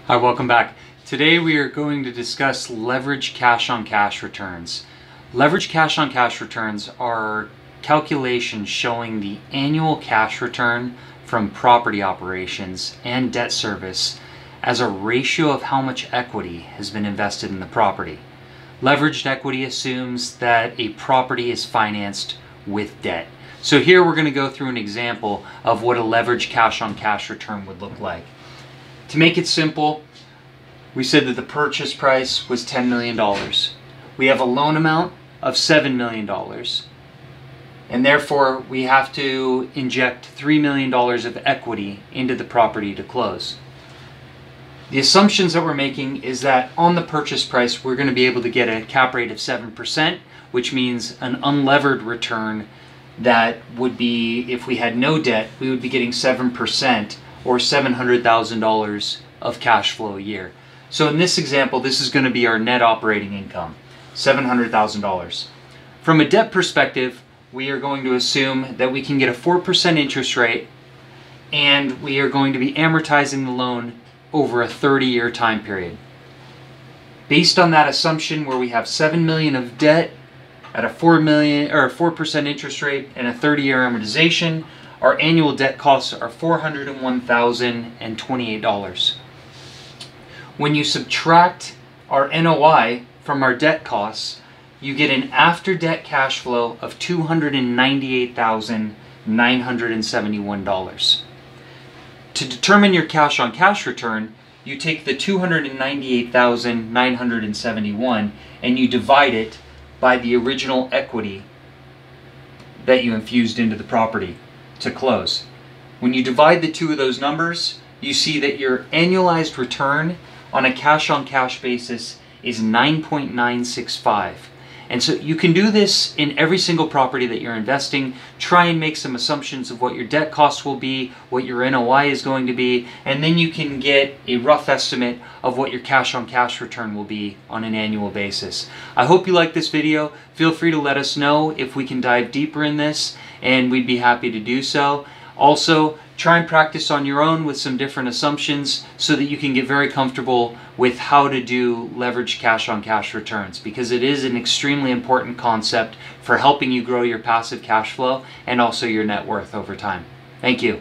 Hi, welcome back. Today we are going to discuss leveraged cash-on-cash returns. Leveraged cash-on-cash returns are calculations showing the annual cash return from property operations and debt service as a ratio of how much equity has been invested in the property. Leveraged equity assumes that a property is financed with debt. So here we're going to go through an example of what a leveraged cash-on-cash return would look like. To make it simple, we said that the purchase price was $10 million. We have a loan amount of $7 million. And therefore, we have to inject $3 million of equity into the property to close. The assumptions that we're making is that on the purchase price, we're going to be able to get a cap rate of 7%, which means an unlevered return that would be, if we had no debt, we would be getting 7%. Or $700,000 of cash flow a year. So in this example, this is going to be our net operating income, $700,000. From a debt perspective, we are going to assume that we can get a 4% interest rate, and we are going to be amortizing the loan over a 30-year time period. Based on that assumption, where we have $7 million of debt at a 4% interest rate and a 30-year amortization, our annual debt costs are $401,028. When you subtract our NOI from our debt costs, you get an after-debt cash flow of $298,971. To determine your cash-on-cash return, you take the $298,971 and you divide it by the original equity that you infused into the property to close. When you divide the two of those numbers, you see that your annualized return on a cash-on-cash basis is 9.965. And so you can do this in every single property that you're investing. Try and make some assumptions of what your debt costs will be, what your NOI is going to be, and then you can get a rough estimate of what your cash-on-cash return will be on an annual basis. I hope you like this video. Feel free to let us know if we can dive deeper in this, and we'd be happy to do so. Also, try and practice on your own with some different assumptions so that you can get very comfortable with how to do leveraged cash-on-cash returns, because it is an extremely important concept for helping you grow your passive cash flow and also your net worth over time. Thank you.